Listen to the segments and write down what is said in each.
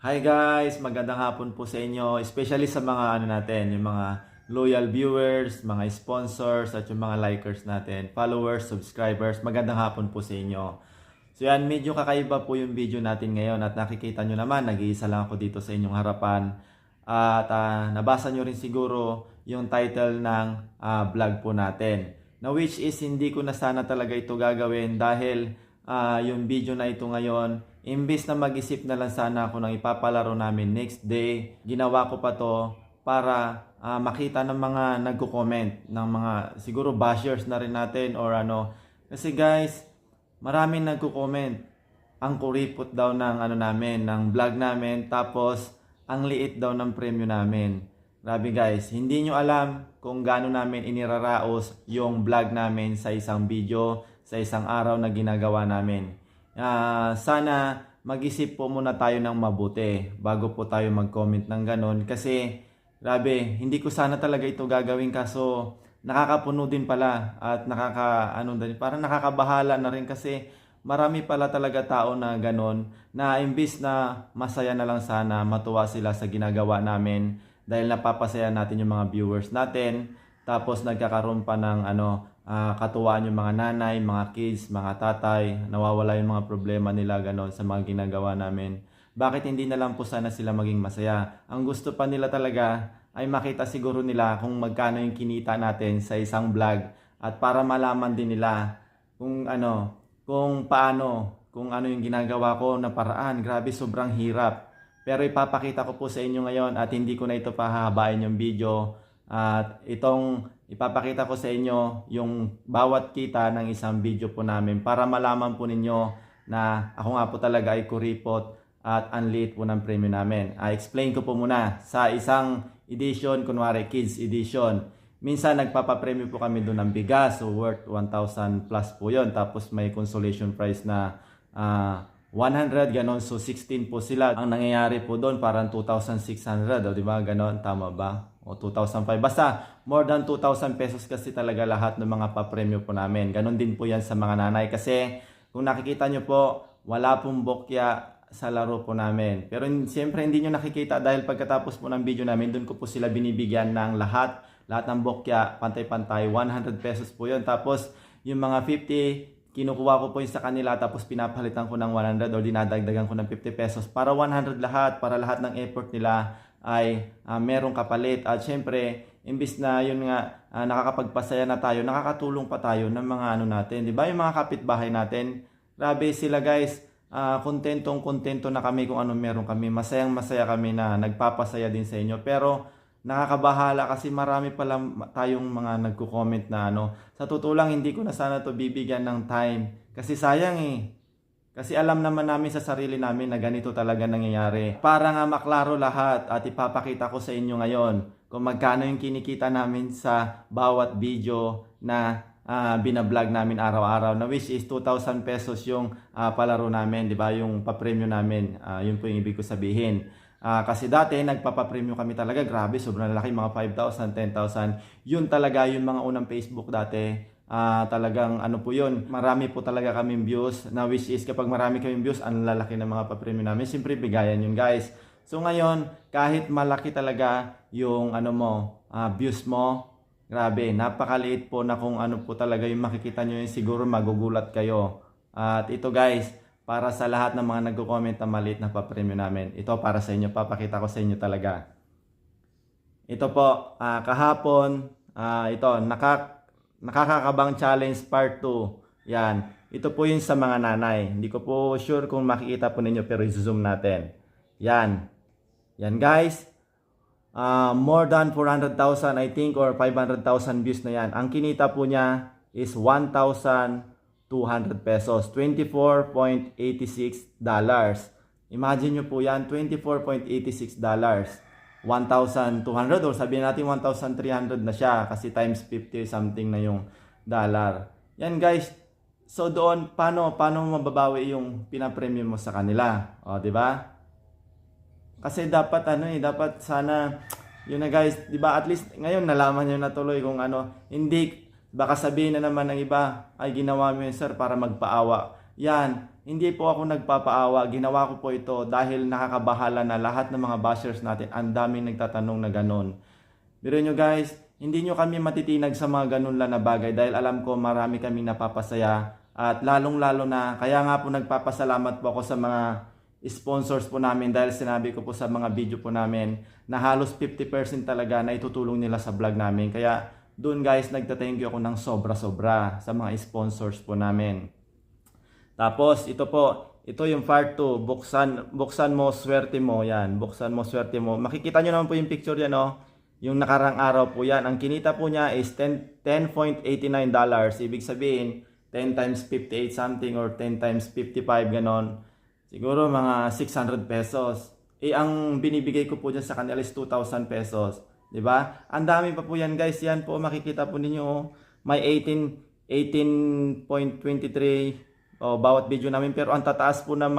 Hi guys, magandang hapon po sa inyo, especially sa mga natin, yung mga loyal viewers, mga sponsors at yung mga likers natin, followers, subscribers. Magandang hapon po sa inyo. So yan, medyo kakaiba po yung video natin ngayon at nakikita nyo naman, nag-iisa lang ako dito sa inyong harapan. At nabasa nyo rin siguro yung title ng vlog po natin. Na which is hindi ko na sana talaga ito gagawin dahil yung video na ito ngayon, imbis na mag-isip na lang sana ako ng ipapalaro namin next day, ginawa ko pa to para makita ng mga nagko-comment, ng mga siguro bashers na rin natin or ano. Kasi guys, maraming nagko-comment. Ang kuripot daw ng namin, ng vlog namin, tapos ang liit daw ng premyo namin. Grabe guys, hindi nyo alam kung gaano namin iniraraos yung vlog namin sa isang video, sa isang araw na ginagawa namin. Sana mag-isip po muna tayo ng mabuti bago po tayo mag-comment ng ganon. Kasi grabe, hindi ko sana talaga ito gagawin kaso nakakapuno din pala at parang nakakabahala na rin kasi marami pala talaga tao na ganon na imbis na masaya na lang sana, matuwa sila sa ginagawa namin dahil napapasaya natin yung mga viewers natin. Tapos nagkakaroon pa ng katuwaan yung mga nanay, mga kids, mga tatay, nawawala yung mga problema nila ganon sa mga ginagawa namin. Bakit hindi na lang po sana sila maging masaya? Ang gusto pa nila talaga ay makita siguro nila kung magkano yung kinita natin sa isang vlog at para malaman din nila kung ano yung ginagawa ko na paraan. Grabe, sobrang hirap. Pero ipapakita ko po sa inyo ngayon at hindi ko na ito pahahabain yung video. At itong ipapakita ko sa inyo yung bawat kita ng isang video po namin para malaman po ninyo na ako nga po talaga ay kuripot at ang liit po ng premium namin. Explain ko po muna sa isang edition, kunwari kids edition. Minsan nagpapapremyo po kami doon ng bigas, so worth 1,000 plus po yon. Tapos may consolation prize na 100 ganon, so 16 po sila. Ang nangyayari po doon parang 2,600, di ba? Ganon, tama ba? O 2,005. Basta more than 2,000 pesos kasi talaga lahat ng mga papremyo po namin. Ganon din po yan sa mga nanay kasi kung nakikita nyo po, wala pong bokya sa laro po namin. Pero siyempre hindi nyo nakikita dahil pagkatapos po ng video namin, doon ko po sila binibigyan ng lahat ng bokya, pantay-pantay, 100 pesos po yun. Tapos yung mga 50, kinukuha ko po yun sa kanila tapos pinapalitan ko ng 100 o dinadagdagan ko ng 50 pesos para 100 lahat, para lahat ng effort nila ay merong kapalit. At syempre, imbis na yun nga nakakapagpasaya na tayo, nakakatulong pa tayo ng mga natin. Di ba yung mga kapitbahay natin? Grabe sila guys, kontento na kami kung ano meron kami. Masayang-masaya kami na nagpapasaya din sa inyo. Pero nakakabahala kasi marami pala tayong mga nagko-comment na sa totoo lang hindi ko na sana to bibigyan ng time kasi sayang kasi alam naman namin sa sarili namin na ganito talaga nangyayari. Para nga maklaro lahat at ipapakita ko sa inyo ngayon kung magkano yung kinikita namin sa bawat video na binablog namin araw-araw, na which is 2,000 pesos yung palaro namin, di ba, yung pa-premium namin. Yun po yung ibig ko sabihin. Kasi dati nagpapa-premium kami talaga, grabe, sobrang laki, mga 5,000, 10,000. Yun talaga yung mga unang Facebook dati. Talagang po yun, marami po talaga kaming views, na which is kapag marami kaming views, ang lalaki ng mga pa-premium namin, siyempre bigayan yun guys. So ngayon, kahit malaki talaga yung views mo, grabe, napakaliit po na kung ano po talaga yung makikita nyo yun, siguro magugulat kayo. At ito guys, para sa lahat ng mga nagko-comment na maliit na pa-premium namin. Ito para sa inyo, papakita ko sa inyo talaga. Ito po, kahapon, ito, nakakakabang challenge part 2. Yan, ito po yun sa mga nanay. Hindi ko po sure kung makikita po ninyo pero i-zoom natin. Yan, yan guys. More than 400,000 I think or 500,000 views na yan. Ang kinita po niya is 1,200 pesos, $24.86. Imagine nyo po yan, $24.86. 1,200 or sabihin natin 1,300 na siya kasi times 50 something na yung dollar. Yan guys. So doon paano mababawi yung pinapremium mo sa kanila? O, di ba? Kasi dapat dapat sana yun na guys, di ba? At least ngayon nalaman niyo na tuloy kung hindi. Baka sabihin na naman ng iba, ay ginawa mo yun sir para magpaawa. Yan, hindi po ako nagpapaawa. Ginawa ko po ito dahil nakakabahala na lahat ng mga bashers natin. Ang daming nagtatanong na ganun. Pero nyo guys, hindi nyo kami matitinag sa mga ganun lang na bagay dahil alam ko marami kaming napapasaya. At lalong-lalo na, kaya nga po nagpapasalamat po ako sa mga sponsors po namin dahil sinabi ko po sa mga video po namin na halos 50% talaga na itutulong nila sa vlog namin. Kaya doon guys, nagta-thank you ako ng sobra-sobra sa mga sponsors po namin. Tapos ito po, ito yung part 2, buksan mo, swerte mo, yan, buksan mo, swerte mo. Makikita nyo naman po yung picture yan, oh. Yung nakarang araw po yan. Ang kinita po niya is $10.89. Ibig sabihin, 10 times 58 something or 10 times 55 ganon. Siguro mga 600 pesos. Ang binibigay ko po dyan sa kanila is 2,000 pesos. Diba? Ang dami pa po yan guys. Yan po makikita po ninyo. May 18.23 bawat video namin. Pero ang tataas po ng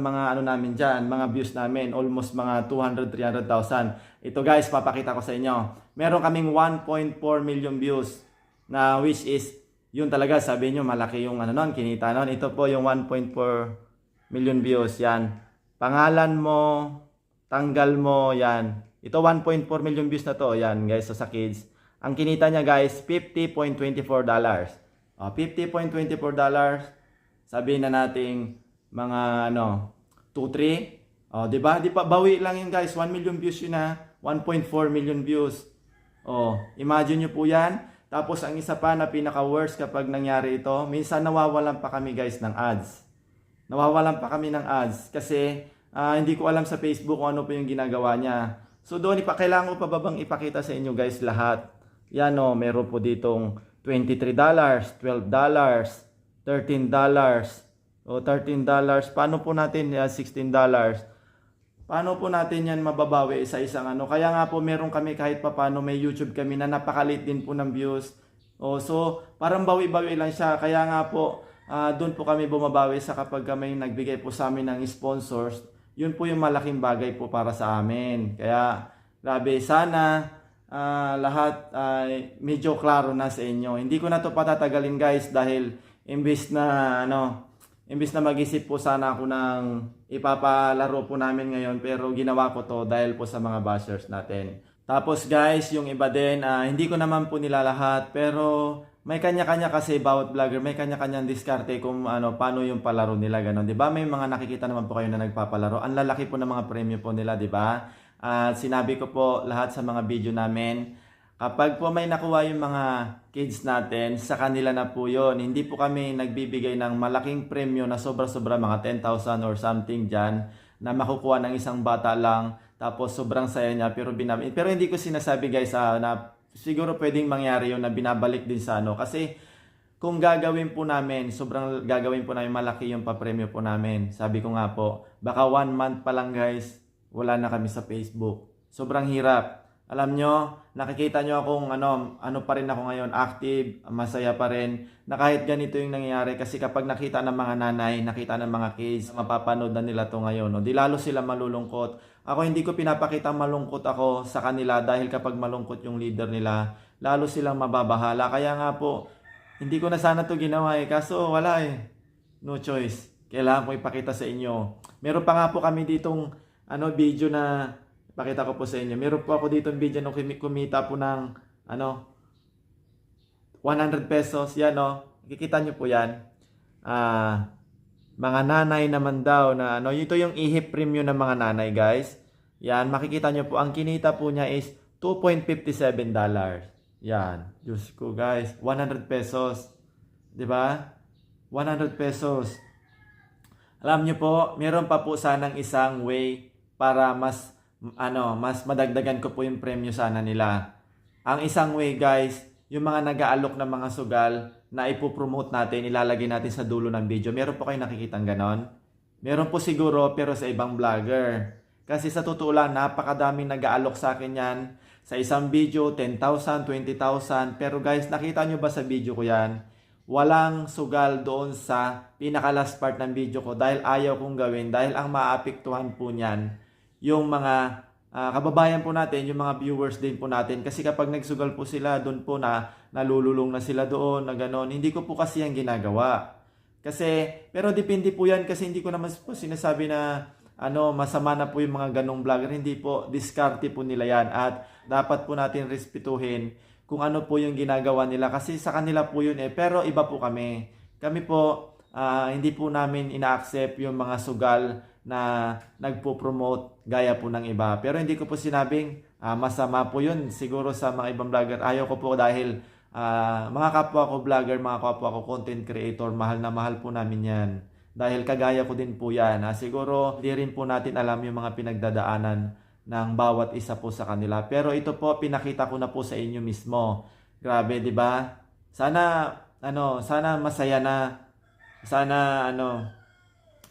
mga ano namin dyan, mga views namin, almost mga 200-300,000. Ito guys, papakita ko sa inyo. Meron kaming 1.4 million views na which is, yun talaga, sabi nyo, malaki yung ano nun, kinita nun. Ito po yung 1.4 million views, yan. Pangalan mo, tanggal mo, yan. Ito 1.4 million views na to, yan guys, so sa kids. Ang kinita niya guys, $50.24. $50.24, sabihin na nating mga ano 2-3, di ba? Di pa bawi lang yun guys, 1 million views yun na, 1.4 million views. Imagine nyo po yan. Tapos ang isa pa na pinaka worst kapag nangyari ito, minsan nawawalan pa kami guys ng ads. Nawawalan pa kami ng ads kasi hindi ko alam sa Facebook kung ano po yung ginagawa niya. So doon kailangan ko pa ba bang ipakita sa inyo guys lahat. Yan meron po ditong $23, $12, $13. $13. Paano po natin $16? Paano po natin yan mababawi sa isang ano? Kaya nga po meron kami kahit paano, may YouTube kami na napakalit din po ng views. So parang bawi-bawi lang siya. Kaya nga po doon po kami bumabawi sa kapag kami nagbigay po sa amin ng sponsors. Yun po yung malaking bagay po para sa amin. Kaya grabe, sana lahat medyo klaro na sa inyo. Hindi ko na to patatagalin guys dahil imbis na mag-isip po sana ako ng ipapalaro po namin ngayon, pero ginawa ko to dahil po sa mga bashers natin. Tapos guys, yung iba din, hindi ko naman po nila lahat, pero may kanya-kanya kasi bawat vlogger, may kanya-kanyang diskarte kung paano yung palaro nila, ganun. 'Di ba? May mga nakikita naman po kayo na nagpapalaro. Ang lalaki po ng mga premyo po nila, 'di ba? Sinabi ko po lahat sa mga video namin, kapag po may nakuha yung mga kids natin, sa kanila na po yun. Hindi po kami nagbibigay ng malaking premyo na sobra-sobra, mga 10,000 or something dyan, na makukuha ng isang bata lang, tapos sobrang saya niya, pero hindi ko sinasabi guys na siguro pwedeng mangyari yun na binabalik din sa kasi kung gagawin po namin, sobrang gagawin po namin, malaki yung papremyo po namin. Sabi ko nga po, baka 1 month pa lang guys, wala na kami sa Facebook. Sobrang hirap. Alam nyo, nakikita nyo akong ano pa rin ako ngayon, active, masaya pa rin, na kahit ganito yung nangyayari. Kasi kapag nakita ng mga nanay, nakita ng mga kids, mapapanood na nila to ngayon, di lalo sila malulungkot. Ako hindi ko pinapakita malungkot ako sa kanila dahil kapag malungkot yung leader nila, lalo silang mababahala. Kaya nga po, hindi ko na sana to ginawa kaso wala no choice. Kailangan ko ipakita sa inyo. Meron pa nga po kami ditong video na pakita ko po sa inyo. Meron po ako dito ng video nung kumita po ng 100 pesos. Yan Kikita nyo po yan. Mga nanay naman daw na ito yung ihip premium ng mga nanay guys. Yan, makikita nyo po. Ang kinita po niya is $2.57. Yan. Diyos ko guys. 100 pesos. 'Di ba? 100 pesos. Alam nyo po, meron pa po sanang isang way para mas madagdagan ko po yung premyo sana nila. Ang isang way guys, yung mga nag-aalok ng mga sugal na ipopromote natin, ilalagay natin sa dulo ng video. Meron po kayo nakikitang ganon? Meron po siguro, pero sa ibang vlogger. Kasi sa totoo lang, napakadaming nag-aalok sa akin yan. Sa isang video, 10,000, 20,000. Pero guys, nakita nyo ba sa video ko yan? Walang sugal doon sa pinaka-last part ng video ko dahil ayaw kong gawin. Dahil ang maapektuhan po niyan, yung mga kababayan po natin, yung mga viewers din po natin. Kasi kapag nagsugal po sila, doon po na nalululong na sila doon, na gano'n. Hindi ko po kasi yan ginagawa. Kasi, pero depende po yan kasi hindi ko naman po sinasabi na masama na po yung mga ganong vlogger. Hindi po, diskarte po nila yan. At dapat po natin respetuhin kung ano po yung ginagawa nila. Kasi sa kanila po yun Pero iba po kami. Kami po, hindi po namin ina-accept yung mga sugal na nagpo-promote gaya po ng iba. Pero hindi ko po sinabing masama po yun. Siguro sa mga ibang vlogger, ayaw ko po dahil mga kapwa ko vlogger, mga kapwa ko content creator, mahal na mahal po namin yan. Dahil kagaya ko din po yan. Siguro hindi rin po natin alam yung mga pinagdadaanan ng bawat isa po sa kanila. Pero ito po, pinakita ko na po sa inyo mismo. Grabe, di ba? Sana masaya na. Sana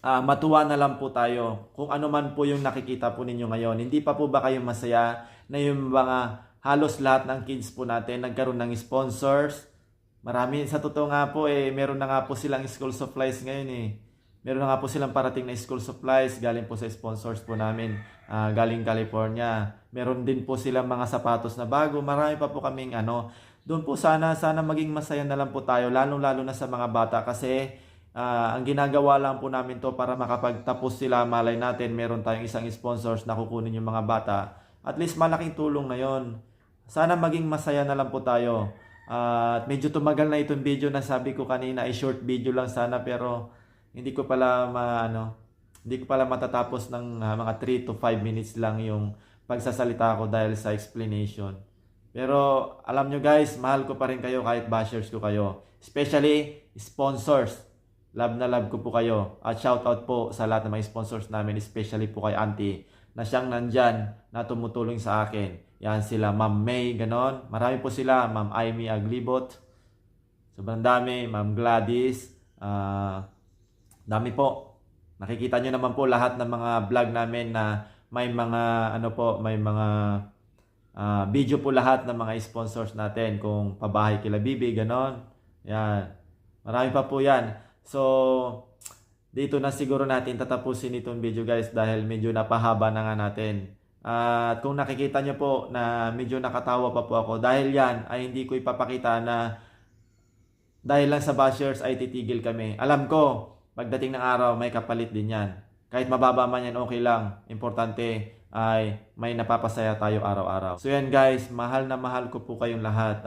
matuwa na lang po tayo kung ano man po yung nakikita po ninyo ngayon. Hindi pa po ba kayo masaya na yung mga halos lahat ng kids po natin nagkaroon ng sponsors? Marami, sa totoo nga po meron na nga po silang school supplies ngayon Meron na nga po silang parating na school supplies galing po sa sponsors po namin, galing California. Meron din po silang mga sapatos na bago. Marami pa po kaming doon po sana maging masaya na lang po tayo, lalong-lalo na sa mga bata kasi ang ginagawa lang po namin to para makapagtapos sila. Malay natin meron tayong isang sponsors na kukunin yung mga bata. At least malaking tulong na yon. Sana maging masaya na lang po tayo. At medyo tumagal na itong video na sabi ko kanina, short video lang sana pero hindi ko pala matatapos ng mga 3 to 5 minutes lang yung pagsasalita ko dahil sa explanation. Pero alam nyo guys, mahal ko pa rin kayo kahit bashers ko kayo. Especially sponsors. Love na love ko po kayo. At shout out po sa lahat ng mga sponsors namin, especially po kay Auntie na siyang nandyan na tumutulong sa akin. Yan sila Ma'am May, ganon. Marami po sila. Ma'am Amy Aglibot. Sobrang dami. Ma'am Gladys. Dami po. Nakikita nyo naman po lahat ng mga vlog namin na may mga may mga video po lahat ng mga sponsors natin. Kung pabahay kila Bibi, ganon. Yan. Marami pa po yan. So, dito na siguro natin tatapusin itong video guys dahil medyo napahaba na nga natin. At kung nakikita nyo po na medyo nakatawa pa po ako, dahil yan ay hindi ko ipapakita na dahil lang sa bashers ay titigil kami. Alam ko, pagdating ng araw may kapalit din yan. Kahit mababa man yan, okay lang. Importante ay may napapasaya tayo araw-araw. So yan guys, mahal na mahal ko po kayong lahat.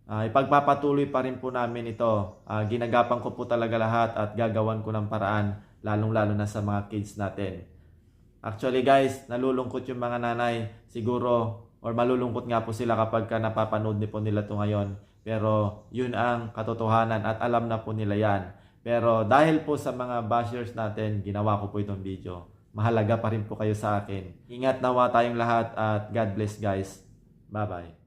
Ipagpapatuloy pa rin po namin ito. Ginagapan ko po talaga lahat at gagawan ko ng paraan, lalong-lalo na sa mga kids natin. Actually guys, nalulungkot yung mga nanay siguro, or malulungkot nga po sila kapag napapanood po nila ito ngayon. Pero yun ang katotohanan at alam na po nila yan. Pero dahil po sa mga bashers natin, ginawa ko po itong video. Mahalaga pa rin po kayo sa akin. Ingat nawa tayong lahat at God bless guys. Bye-bye.